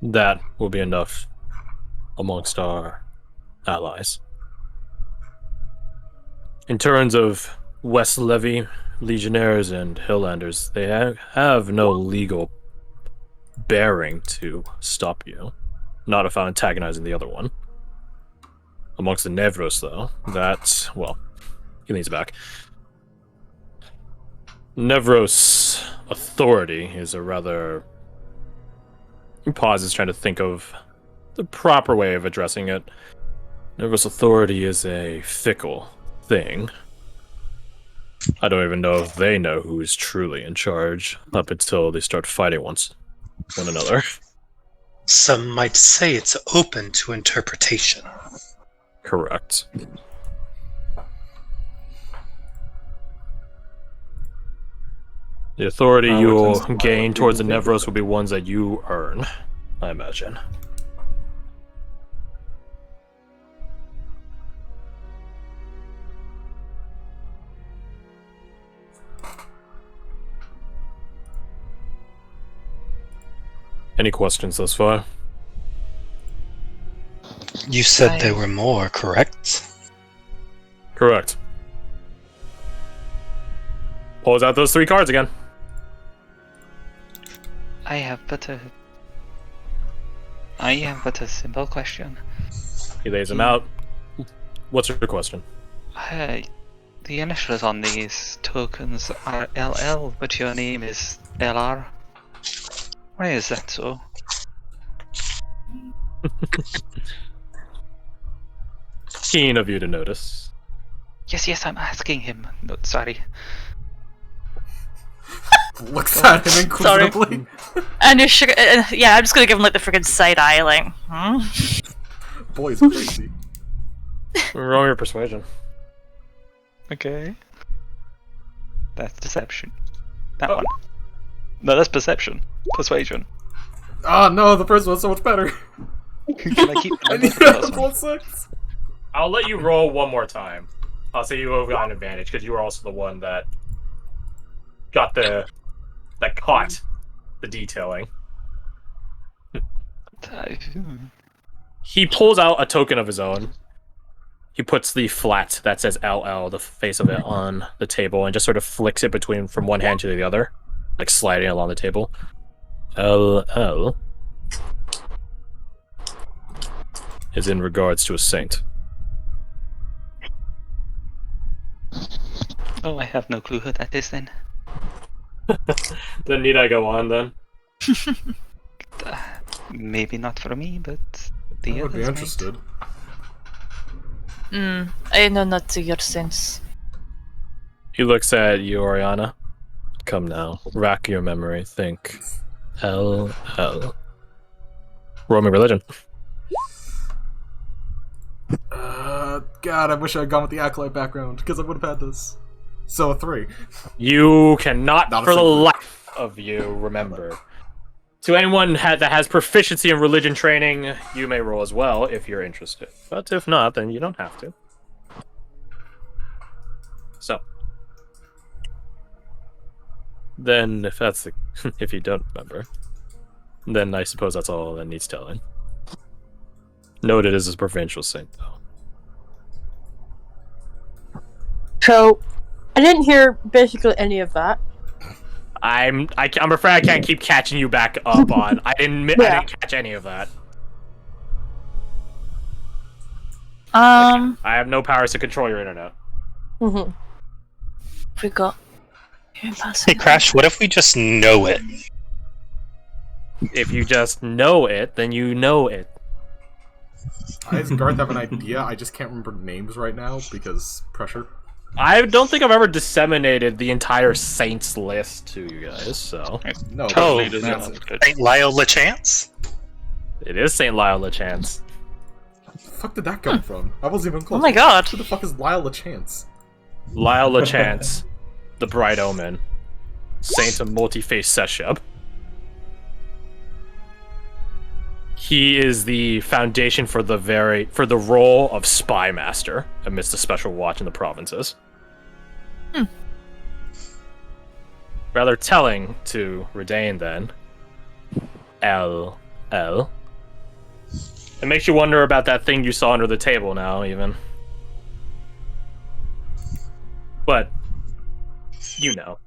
That will be enough amongst our allies. In terms of West Levy legionnaires and Hilllanders, they have no legal bearing to stop you. Not if I'm antagonizing the other one. Amongst the Nevros, though, he leans back. Nevros authority is a rather... He pauses, trying to think of the proper way of addressing it. Nevros authority is a fickle thing. I don't even know if they know who is truly in charge up until they start fighting one another. Some might say it's open to interpretation. Correct. The authority you'll gain towards the Nevros will be ones that you earn, I imagine. Any questions thus far? You said there were more, correct? Correct. Pulls out those 3 cards again. I have but a simple question. He lays them out. What's your question? The initials on these tokens are LL, but your name is LR. Why is that so? Keen of you to notice. Yes, I'm asking him. No, sorry. Looks at him inquisitively. And you're yeah, I'm just gonna give him like the freaking side eye, like, Boy's crazy. Roll your persuasion. Okay. That's deception. That one. No, that's perception. Persuasion. Oh no, the first one's so much better. Can I keep I need a +6. I'll let you roll one more time. I'll say you have got an advantage because you were also the one that got that caught the detailing. He pulls out a token of his own. He puts the flat that says LL, the face of it, on the table and just sort of flicks it from one hand to the other, like sliding along the table. LL is in regards to a saint. Oh, I have no clue who that is then. Then need I go on then? Maybe not for me, but the I would be others interested. I know not to your sense. He looks at you, Oriana. Come now, rack your memory. Think. LL. Roll me religion. God, I wish I had gone with the Acolyte background, because I would have had this. So, 3. You cannot, Not a for the single- life of you, remember. To anyone that has proficiency in religion training, you may roll as well if you're interested. But if not, then you don't have to. So. Then, if that's the... if you don't remember, then I suppose that's all that needs telling. Noted as a provincial saint, though. So, I didn't hear basically any of that. I'm afraid I can't keep catching you back up on. I didn't catch any of that. I have no powers to control your internet. Forgot. Hey, Crash, what if we just know it? If you just know it, then you know it. Does Garth have an idea? I just can't remember names right now, because pressure. I don't think I've ever disseminated the entire Saints list to you guys, so... No, Totally that's does not massive. good. St. Lyle LeChance? It is St. Lyle LeChance. Where the fuck did that come from? I wasn't even close. Oh my god. Who the fuck is Lyle LeChance? Lyle LeChance, the Bright Omen. Saint of Multi-Face Seshub. He is the foundation for the role of Spy Master amidst a special watch in the provinces. Rather telling to Redain then, Oh. It makes you wonder about that thing you saw under the table now, even. But, you know.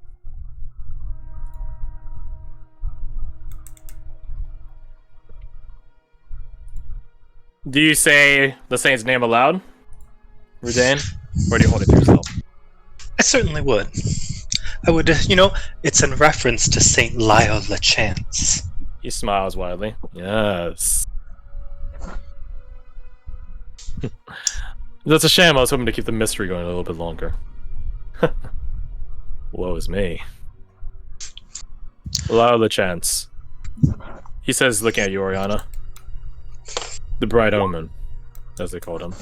Do you say the saint's name aloud, Rudain? Or do you hold it to yourself? I certainly would. I would, it's in reference to Saint Lyle LeChance. He smiles widely. Yes. That's a shame. I was hoping to keep the mystery going a little bit longer. Woe is me. Allow the chance. He says, looking at you, Oriana. The Bright Omen, as they called him.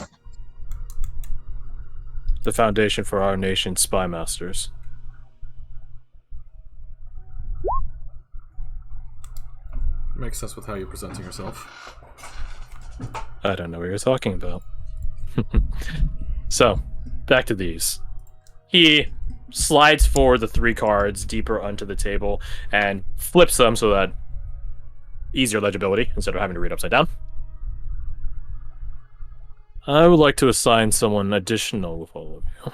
The foundation for our nation's spy masters. Makes sense with how you're presenting yourself. I don't know what you're talking about. So, back to these. He slides forward the 3 cards deeper onto the table and flips them so that easier legibility instead of having to read upside down. I would like to assign someone additional with all of you.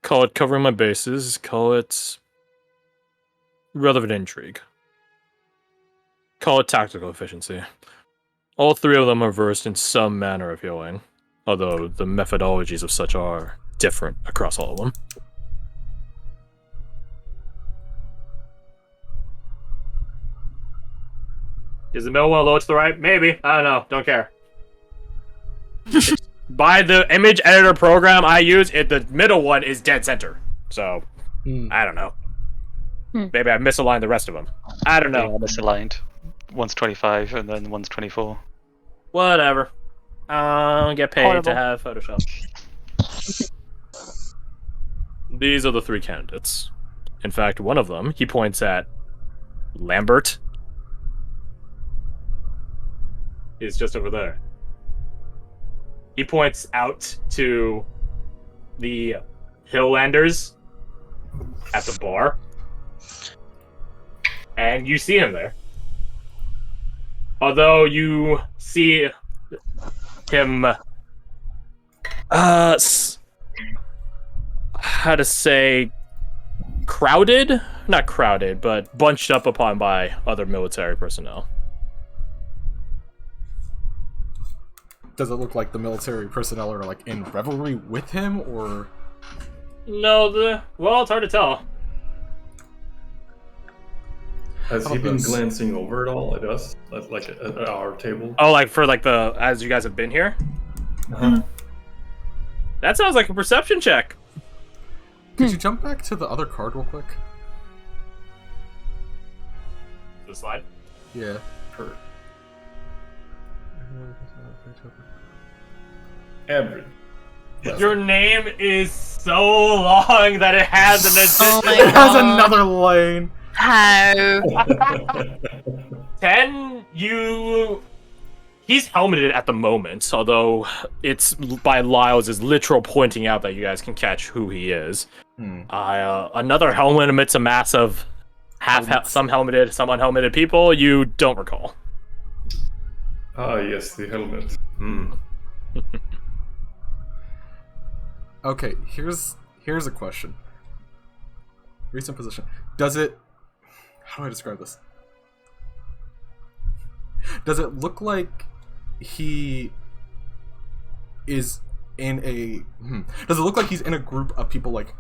Call it covering my bases, call it relevant intrigue. Call it tactical efficiency. All 3 of them are versed in some manner of healing, although the methodologies of such are different across all of them. Is the middle one low to the right? Maybe. I don't know. Don't care. By the image editor program I use, the middle one is dead center. So, I don't know. Maybe I misaligned the rest of them. I don't know. They are misaligned. One's 25 and then one's 24. Whatever. I don't get paid Horrible. to have Photoshop. These are the 3 candidates. In fact, one of them, he points at Lambert, is just over there. He points out to the Hilllanders at the bar, and you see him there. Although you see him, how to say, crowded? Not crowded, but bunched up upon by other military personnel. Does it look like the military personnel are like in revelry with him, or? No, well, it's hard to tell. Has How he about been this? glancing over at all at us, like at our table? Oh, like for like as you guys have been here? Uh-huh. That sounds like a perception check. Could you jump back to the other card real quick? The slide. Yeah. Per- Everett. Your name is so long that it has an Oh my It has god. another lane. How? 10, he's helmeted at the moment, although it's by Lyles' literal pointing out that you guys can catch who he is. Another helmet amidst a mass of some helmeted, some unhelmeted people you don't recall. Ah, yes, the helmet. Okay, here's a question. Recent position. Does it... How do I describe this? Does it look like he is in a... Does it look like he's in a group of people like...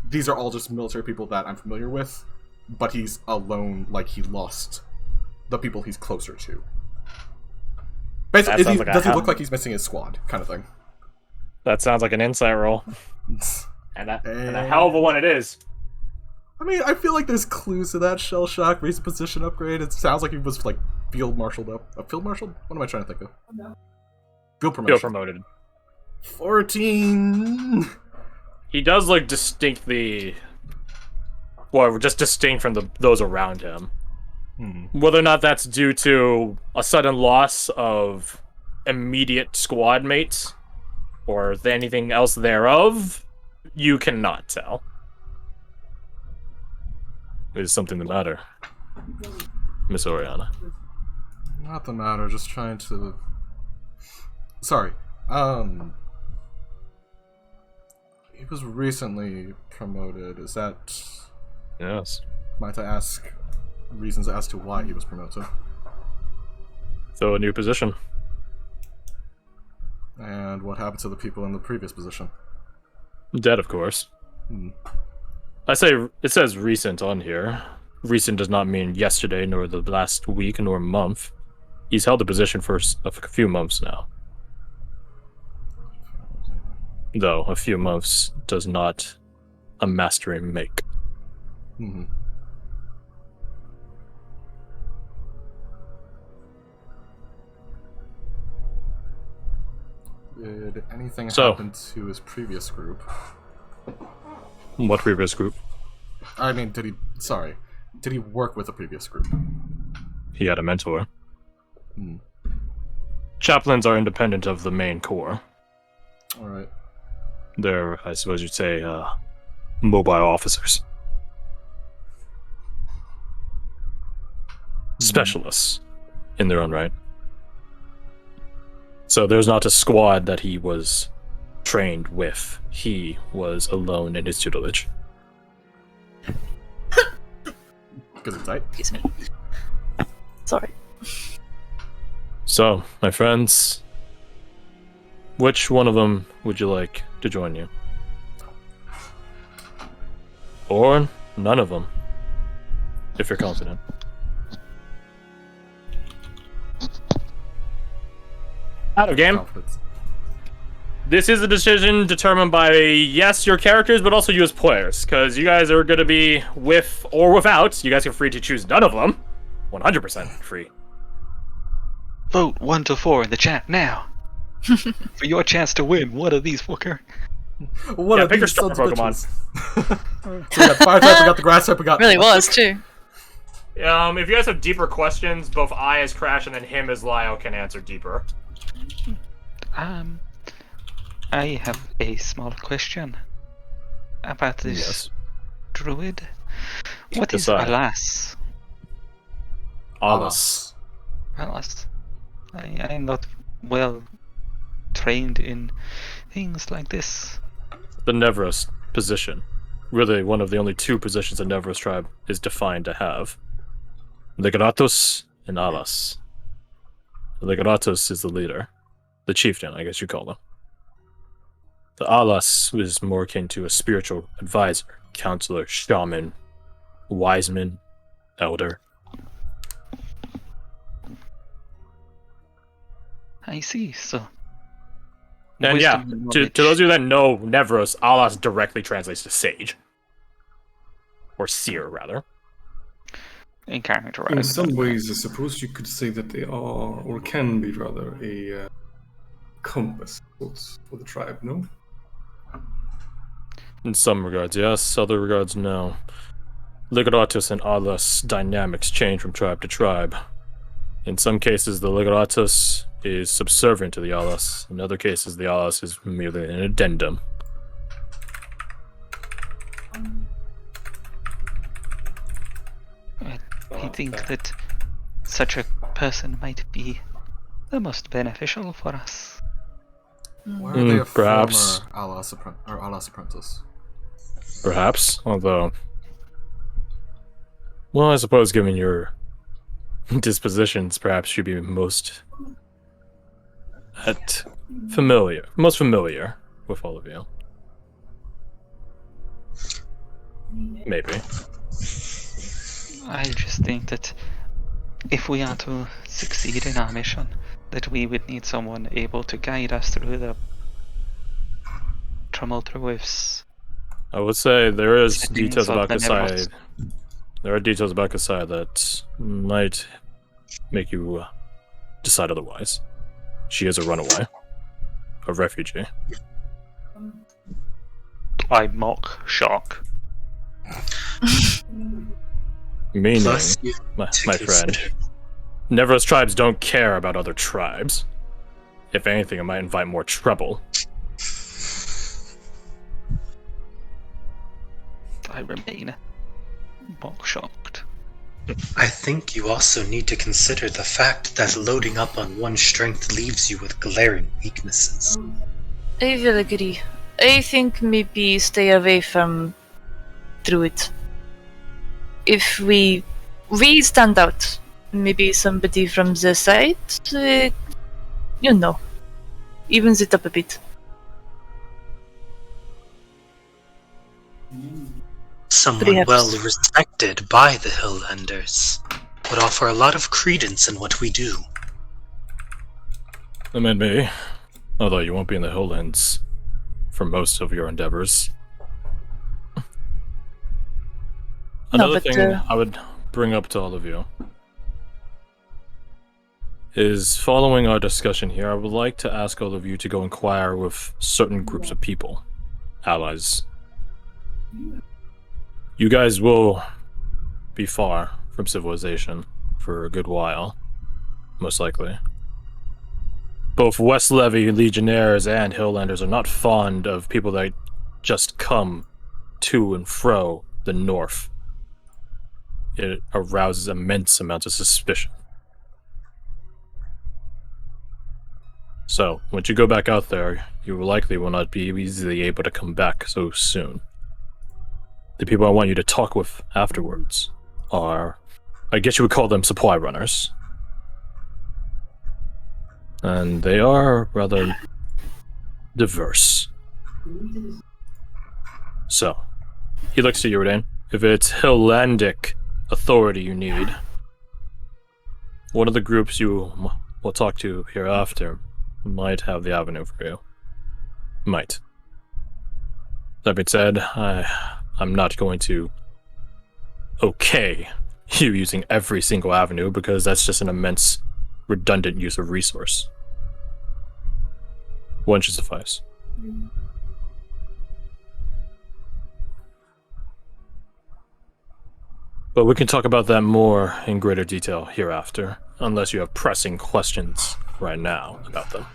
These are all just military people that I'm familiar with, but he's alone, like he lost the people he's closer to? Basically, does he look like he's missing his squad, kind of thing? That sounds like an insight roll. And a hell of a one it is. I mean, I feel like there's clues to that. Shell shock, recent position upgrade. It sounds like he was like field marshaled up. Field marshaled? What am I trying to think of? Field promotion. Feel promoted. 14. He does look distinctly, well, just distinct from those around him. Whether or not that's due to a sudden loss of immediate squad mates or anything else thereof, you cannot tell. Is something the matter, Miss Oriana? Not the matter, just trying to... Sorry. He was recently promoted. Is that... Yes. Might I ask reasons as to why he was promoted? So a new position. And what happened to the people in the previous position? Dead, of course. I say it says recent on here. Recent does not mean yesterday, nor the last week, nor month. He's held the position for a few months now. Though a few months does not a mastery make. Mm-hmm. Did anything happen to his previous group? What previous group? I mean, did he work with a previous group? He had a mentor. Chaplains are independent of the main core. Alright. They're, I suppose you'd say, mobile officers. Specialists in their own right. So there's not a squad that he was trained with. He was alone in his tutelage. Because it's tight. Excuse me. Sorry. So, my friends, which one of them would you like to join you? Or none of them, if you're confident. Out of game. Confidence. This is a decision determined by, yes, your characters, but also you as players. Because you guys are going to be with or without. You guys are free to choose none of them. 100% free. Vote 1 to 4 in the chat now. For your chance to win one of these, fucker. What Yeah, are pick your these star sons of Pokemon. bitches? So we got fire type, we got the grass type, we got... Really was too. If you guys have deeper questions, both I as Crash and then him as Lyle can answer deeper. I have a small question about this druid. What is Decide. Alas? Alas. Alas. I'm not well trained in things like this. The Nevros position. Really, one of the only two positions a Nevros tribe is defined to have. Legeratos and Alas. Legeratos is the leader. The chieftain, I guess you call them. The Alas is more akin to a spiritual advisor, counselor, shaman, wiseman, elder. I see, so... And yeah, wisdom and to knowledge. those of you that know Nevros, Alas directly translates to sage. Or seer, rather. In character, In some ways, I suppose you could say that they are, or can be rather, a compass for the tribe, no? In some regards, yes. Other regards, no. Legeratus and Alas dynamics change from tribe to tribe. In some cases, the Legeratus is subservient to the Alas. In other cases, the Alas is merely an addendum. I think that such a person might be the most beneficial for us. Why are they a perhaps. former Alas apprentice? Perhaps, although... Well, I suppose given your dispositions, perhaps you'd be most... most familiar with all of you. Maybe. I just think that if we are to succeed in our mission, that we would need someone able to guide us through the tumultuous. I would say there is Settings details of about the Kasai. Nevros. There are details about Kasai that might make you decide otherwise. She is a runaway, a refugee. I mock shock. Meaning, Plus, you my to friend, consider- Nevros tribes don't care about other tribes. If anything, it might invite more trouble. I remain mock shocked. I think you also need to consider the fact that loading up on one strength leaves you with glaring weaknesses. I will agree. I think maybe stay away from Druid. If we stand out, maybe somebody from the side, you know, evens it up a bit. Someone Perhaps. well respected by the Hilllanders would offer a lot of credence in what we do. That may be. Although you won't be in the Hilllands for most of your endeavors. Another but, thing I would bring up to all of you is, following our discussion here, I would like to ask all of you to go inquire with certain groups of people, allies. You guys will be far from civilization for a good while, most likely. Both West Levy Legionnaires and Hilllanders are not fond of people that just come to and fro the north. It arouses immense amounts of suspicion. So, once you go back out there, you likely will not be easily able to come back so soon. The people I want you to talk with afterwards are, I guess you would call them supply runners. And they are rather diverse. So, he looks to you, Redain. If it's Hillandic authority you need, one of the groups you will talk to hereafter might have the avenue for you. Might. That being said, I'm not going to okay you using every single avenue, because that's just an immense redundant use of resource. One should suffice. But we can talk about that more in greater detail hereafter, unless you have pressing questions right now about them.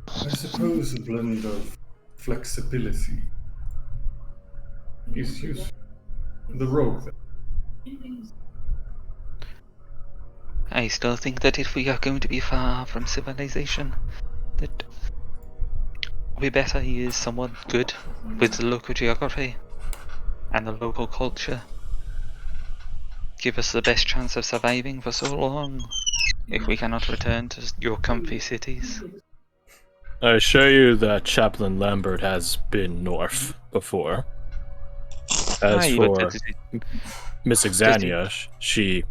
I suppose a blend of flexibility is useful. The rogue, then. I still think that if we are going to be far from civilization, that we better use someone good with the local geography and the local culture. Give us the best chance of surviving for so long if we cannot return to your comfy cities. I assure you that Chaplain Lambert has been north before. As Aye, for but Miss Exania, she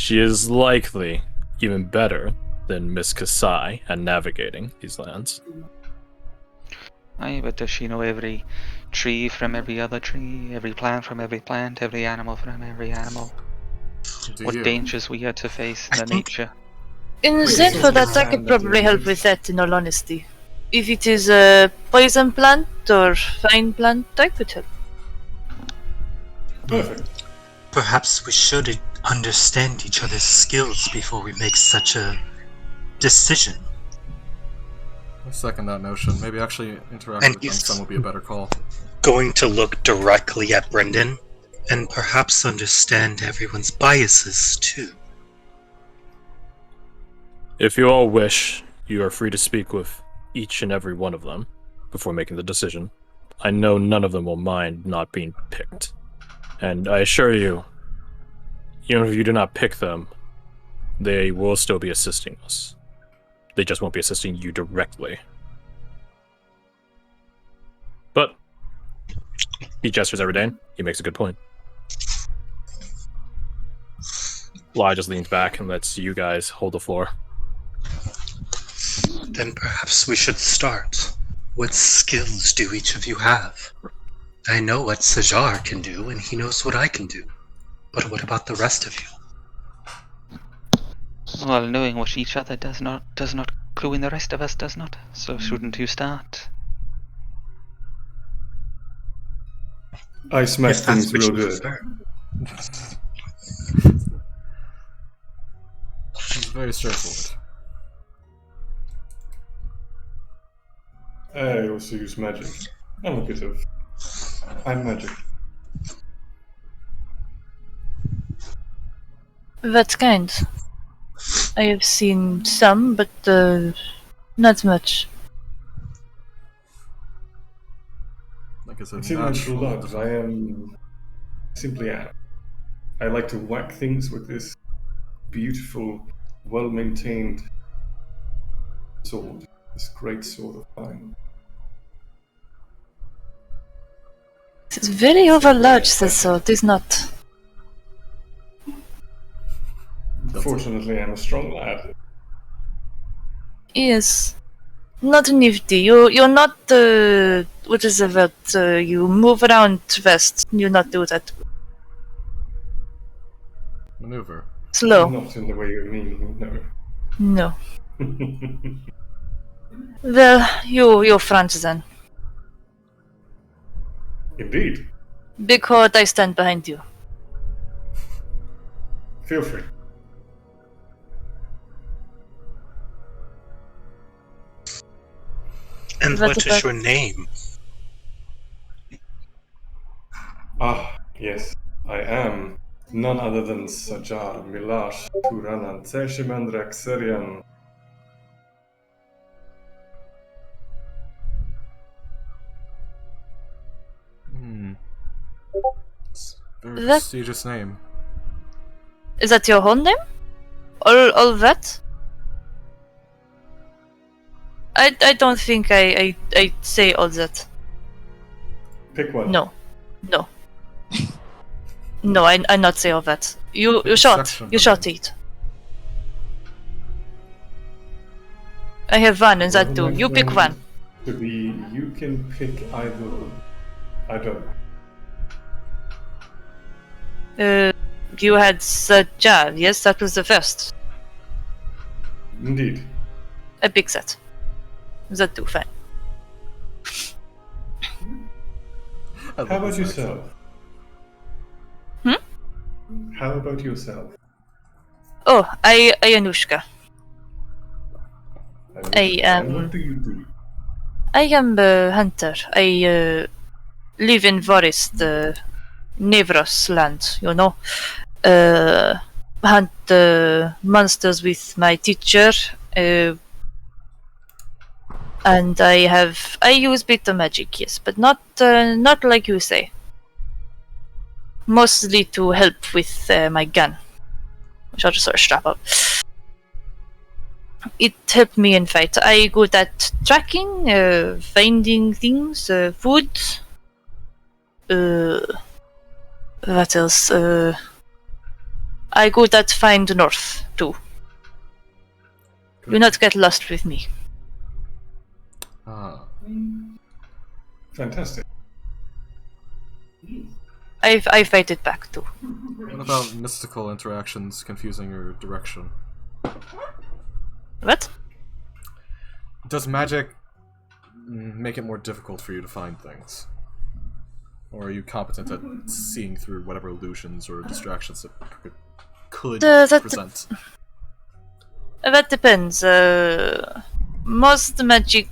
is likely even better than Miss Kasai at navigating these lands. Aye, but does she know every tree from every other tree, every plant from every plant, every animal from every animal? Do What you? dangers we had to face in I the think- nature? In Wait, that, so for that, I you could have probably that help in- with that, in all honesty. If it is a poison plant or fine plant, I could help. Perfect. Perhaps we should understand each other's skills before we make such a decision. I second that notion. Maybe actually interact And with you them some would be a better call. Going to look directly at Brendan and perhaps understand everyone's biases too. If you all wish, you are free to speak with each and every one of them before making the decision. I know none of them will mind not being picked. And I assure you, even if you do not pick them, they will still be assisting us. They just won't be assisting you directly. But he gestures every day. He makes a good point. Lai just leans back and lets you guys hold the floor. Then perhaps we should start. What skills do each of you have? I know what Sajar can do, and he knows what I can do. But what about the rest of you? Well, knowing what each other does not clue in the rest of us does not. So shouldn't you start? I smash If that's things what real you good. prefer. It's very straightforward. I also use magic. I'm a bit of I'm magic. What kind? I have seen some, but not much. Like I said, It's in my natural. blood. I am simply am. I like to whack things with this beautiful, well-maintained sword. This great sword of mine. It's very overlarge, the sword, is not. Fortunately, I'm a strong lad. Yes. Not nifty. You're not what is the word? You move around fast. You not do that. Maneuver. Slow. Not in the way you mean, no. No. Well, you're French then. Indeed. Big heart, I stand behind you. Feel free. And What what is about- your name? Ah, yes. I am none other than Sajar Milash Turanan Teshimandrak Serian. It's a very That- prestigious name. Is that your whole name? All that? I don't think I say all that. Pick one. No. No, I not say all that. You short. Section You short it. I have one and that Well, too. my You pick friend, one. To be, you can pick either. I don't. You had Sajar, yes, that was the first. Indeed. I pick that. That too, fine. I love How about this yourself? How about yourself? Oh, I Anushka. And what do you do? I am a hunter. I live in Forest, Nevros land, you know. Hunt monsters with my teacher. And I use bit of magic, yes, but not like you say. Mostly to help with my gun, which I'll just sort of strap up. It helped me in fight. I good at tracking, finding things, food. What else? I good at find north too. Do not get lost with me. Ah, Fantastic. I fight it back too. what about mystical interactions confusing your direction? What? Does magic make it more difficult for you to find things? Or are you competent at seeing through whatever illusions or distractions it could That- present? That depends. Most magic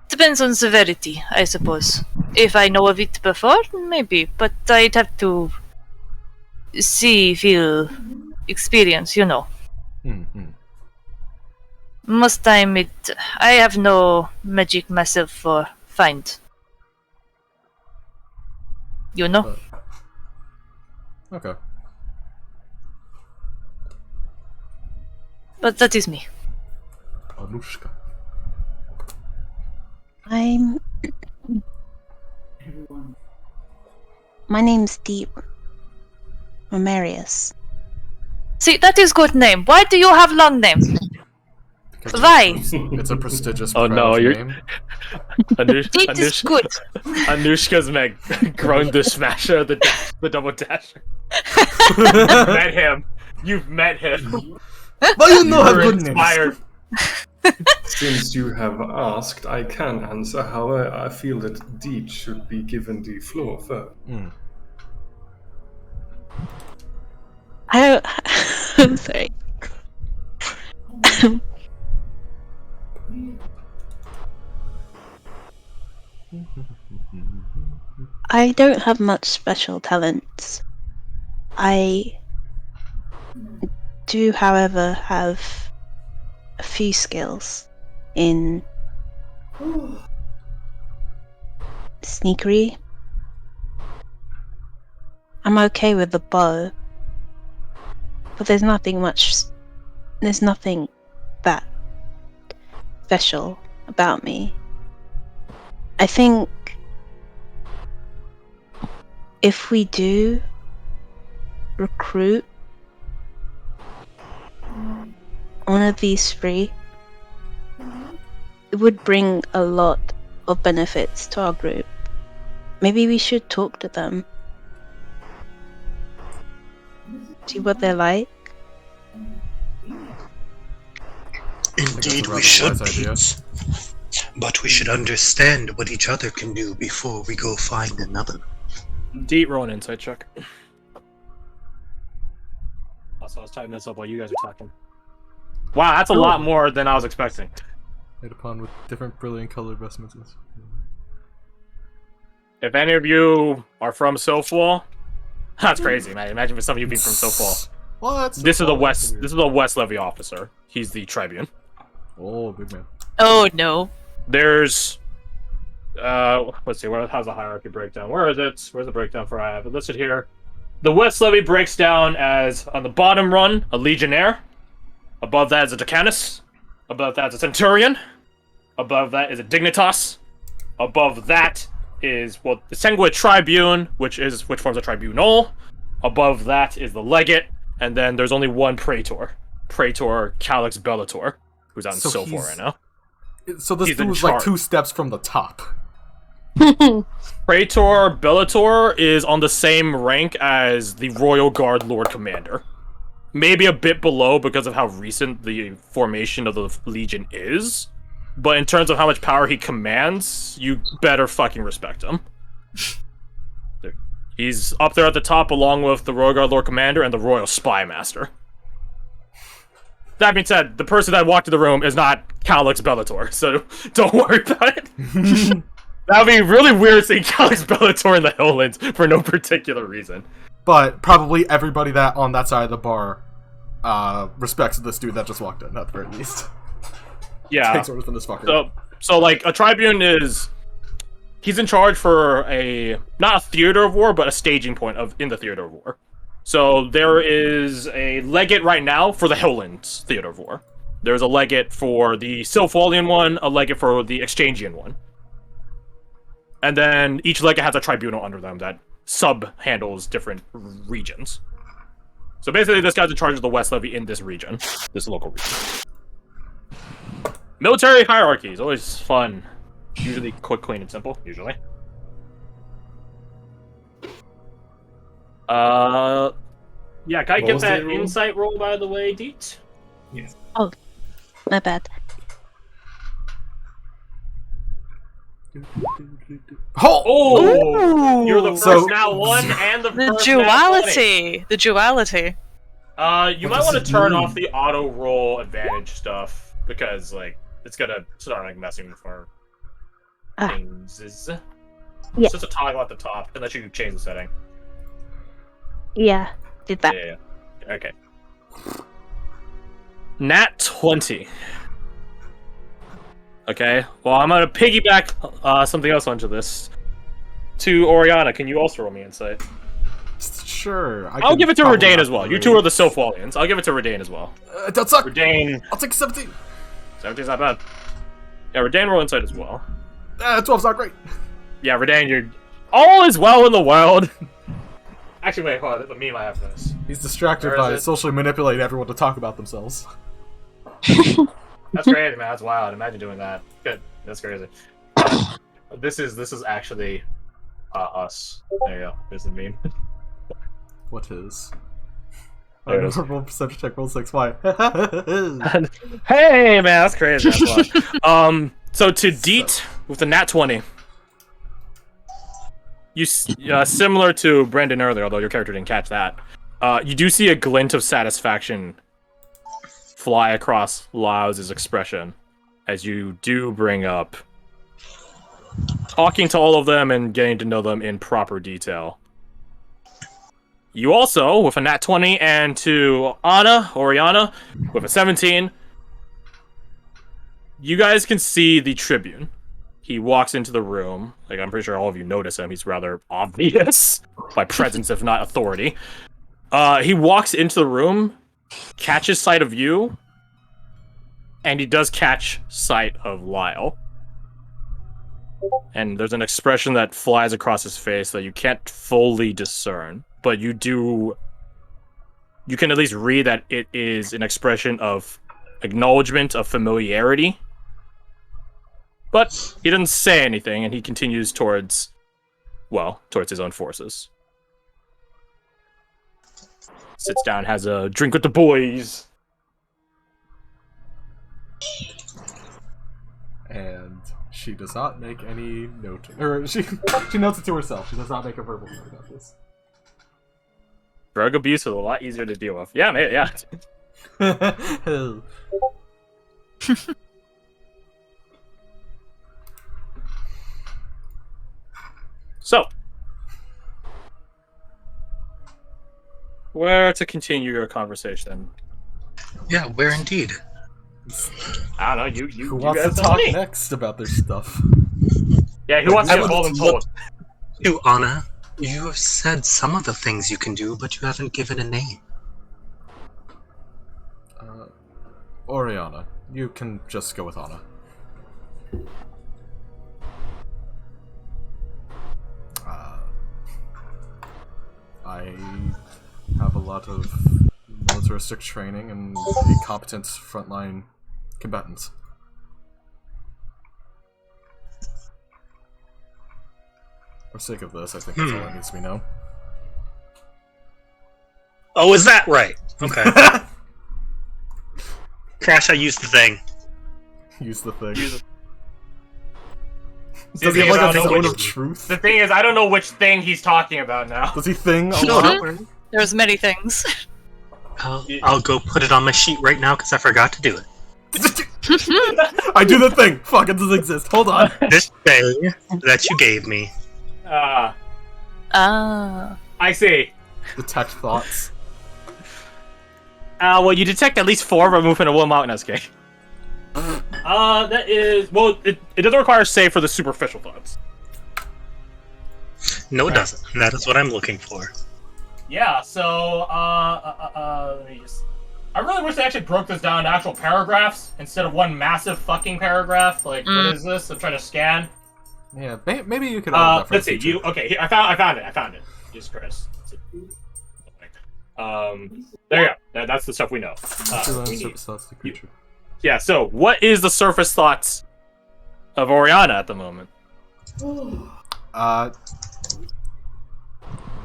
depends on severity, I suppose. If I know of it before, maybe, but I'd have to see, feel, experience, you know. Mm-hmm. Most time I have no magic myself for find. You know? Okay. But that is me. Anushka. I'm. My name's Deep. Marius. See, that is good name. Why do you have long name? Because Why? It's a prestigious Oh, no, proud you're- name. It is good. Anushka's grown the smasher, the double dasher. You've met him. You've met him. But you know how You're good names. inspired. Since you have asked, I can answer. However, I feel that Deep should be given the floor first. I'm sorry. I don't have much special talents. I do, however, have a few skills in sneakery. I'm okay with the bow, but there's nothing that special about me. I think if we do recruit one of these three, it would bring a lot of benefits to our group. Maybe we should talk to them. See what they're like. Indeed, a we rather should, wise idea. Pete. But we should understand what each other can do before we go find another. Deet, roll an insight check. Also, I was typing this up while you guys are talking. Wow, that's a lot more than I was expecting. Made upon with different brilliant colored vestments. If any of you are from Sofwall, that's crazy, man. Imagine if some of you being from Sofwall. What? This is the West. This is the West Levy officer. He's the tribune. Oh, big man. Oh no. There's, let's see. How's the hierarchy breakdown? Where is it? Where's the breakdown for? I have it listed here. The West Levy breaks down as on the bottom run a legionnaire. Above that is a decanus. Above that is a centurion. Above that is a dignitas. Above that is the Sengua tribune, which forms a tribunal. Above that is the legate, and then there's only one praetor, Calix Bellator, who's out in Sofar right now. So this He's in dude's like charge. 2 steps from the top. Praetor Bellator is on the same rank as the Royal Guard Lord Commander. Maybe a bit below because of how recent the formation of the Legion is. But in terms of how much power he commands, you better fucking respect him. He's up there at the top along with the Royal Guard Lord Commander and the Royal Spy Master. That being said, the person that walked in the room is not Calix Bellator, so don't worry about it. That would be really weird seeing Calix Bellator in the Hilllands for no particular reason. But probably everybody that on that side of the bar respects this dude that just walked in, at the very least. Yeah. Takes orders from this fucker. So like, a tribune he's in charge for not a theater of war, but a staging point in the theater of war. So there is a legate right now for the Hilllands theater of war. There's a legate for the Silfwallian one, a legate for the Exchangian one. And then each legate has a tribunal under them that sub-handles different regions. So basically, this guy's in charge of the West Levy in this region, this local region. Military hierarchy is always fun. Usually quick, clean, and simple, usually. Yeah, can I What get was that the roll? insight roll, by the way, Deet? Yes. My bad. Oh! You're the first So- now one and the The first now 20. duality. The duality. You might does want it to turn mean? off the auto roll advantage stuff because, like, it's gonna start like messing with our things. Yeah. It's just a toggle at the top unless you change the setting. Yeah, did that. Yeah. Okay. Nat 20. Okay. Well, I'm gonna piggyback something else onto this. To Oriana, can you also roll me insight? Sure. I'll give it to probably Redain not as well. You really. two are the Sofwallians. I'll give it to Redain as well. Don't suck! Redain. I'll take 17! 17's not bad. Yeah, Redain roll insight as well. 12's not great. Yeah, Redain, you're... All is well in the world! Actually, wait, hold on. There's a meme I have for this. He's distracted Where is by it? socially manipulating everyone to talk about themselves. That's crazy, man. That's wild. Imagine doing that. Good. That's crazy. This is actually us. There you go. There's the meme. What is? There it is. Roll perception check, roll 6. Why? Hey, man, that's crazy. That's wild. So to Deet with the nat 20, you similar to Brendan earlier, although your character didn't catch that. You do see a glint of satisfaction fly across Lao's expression as you do bring up talking to all of them and getting to know them in proper detail. You also, with a nat 20, and to Oriana, with a 17, you guys can see the Tribune. He walks into the room. Like, I'm pretty sure all of you notice him. He's rather obvious by presence, if not authority. He walks into the room, catches sight of you, and he does catch sight of Lyle. And there's an expression that flies across his face that you can't fully discern, but you can at least read that it is an expression of acknowledgement of familiarity. But he doesn't say anything, and he continues towards his own forces. Sits down, has a drink with the boys. And she does not make any note, or she notes it to herself. She does not make a verbal note about this. Drug abuse is a lot easier to deal with. Yeah, man, yeah. So, where to continue your conversation? Yeah, where indeed? I don't know. You Who you wants to guys talk tell me. next about their stuff? Yeah, who wants to I get would involved in told? You, Anna, you have said some of the things you can do, but you haven't given a name. Oriana, you can just go with Anna. I have a lot of militaristic training and a competent frontline combatant. For sake of this, I think that's all that needs to be known. Oh, is that right? Okay. Crash, I used the thing. Use the thing. Use it. Does he The have thing is, I like a don't know zone which- of truth? The thing is, I don't know which thing he's talking about now. Does he thing a No, lot? don't worry. There's many things. I'll go put it on my sheet right now because I forgot to do it. I do the thing! Fuck, it doesn't exist. Hold on. This thing that you gave me. Ah. I see. Detect thoughts. Well, you detect at least 4 removing a Will Mountain SK. That is... Well, it doesn't require a save for the superficial thoughts. No, it doesn't. And that is what I'm looking for. Yeah, so, let me just... I really wish they actually broke this down into actual paragraphs instead of one massive fucking paragraph. Like, what is this? I'm trying to scan. Yeah, maybe you could add that for Let's see. future. Okay, here, I found it. Jesus Christ. There you go. That's the stuff we know. We need. Surface thoughts to creature. Yeah, so what is the surface thoughts of Oriana at the moment?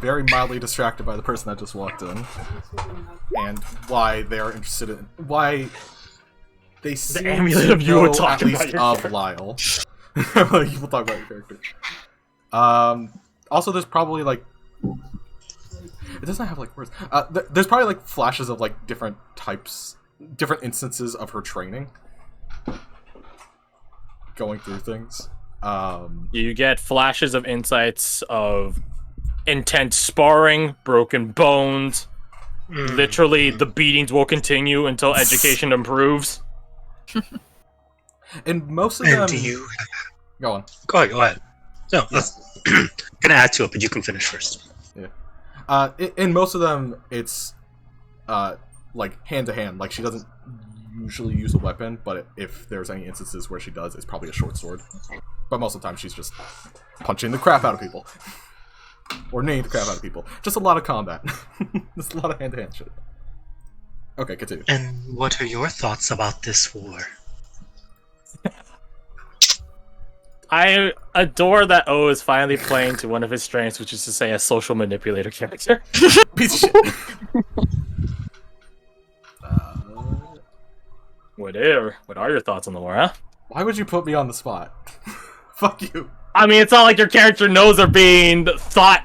Very mildly distracted by the person that just walked in. And why they are interested in... Why they seem amulet to of you know would talk at least about your of character. Lyle. Like, you will talk about your character. Also, there's probably, like... It doesn't have, like, words. There's probably, like, flashes of, like, different types... Different instances of her training. Going through things. You get flashes of insights of intense sparring, broken bones. Literally, the beatings will continue until education improves. And most of And them... do you... Go on. Go ahead. No, that's... gonna add to it, but you can finish first. Yeah. In most of them, it's, like, hand-to-hand. Like, she doesn't usually use a weapon, but if there's any instances where she does, it's probably a short sword. But most of the time, she's just punching the crap out of people. Or kneeing the crap out of people. Just a lot of combat. Just a lot of hand-to-hand shit. Okay, continue. And what are your thoughts about this war? I adore that O is finally playing to one of his strengths, which is to say a social manipulator character. Piece of shit. What are your thoughts on the war, huh? Why would you put me on the spot? Fuck you. I mean, it's not like your character knows they're being thought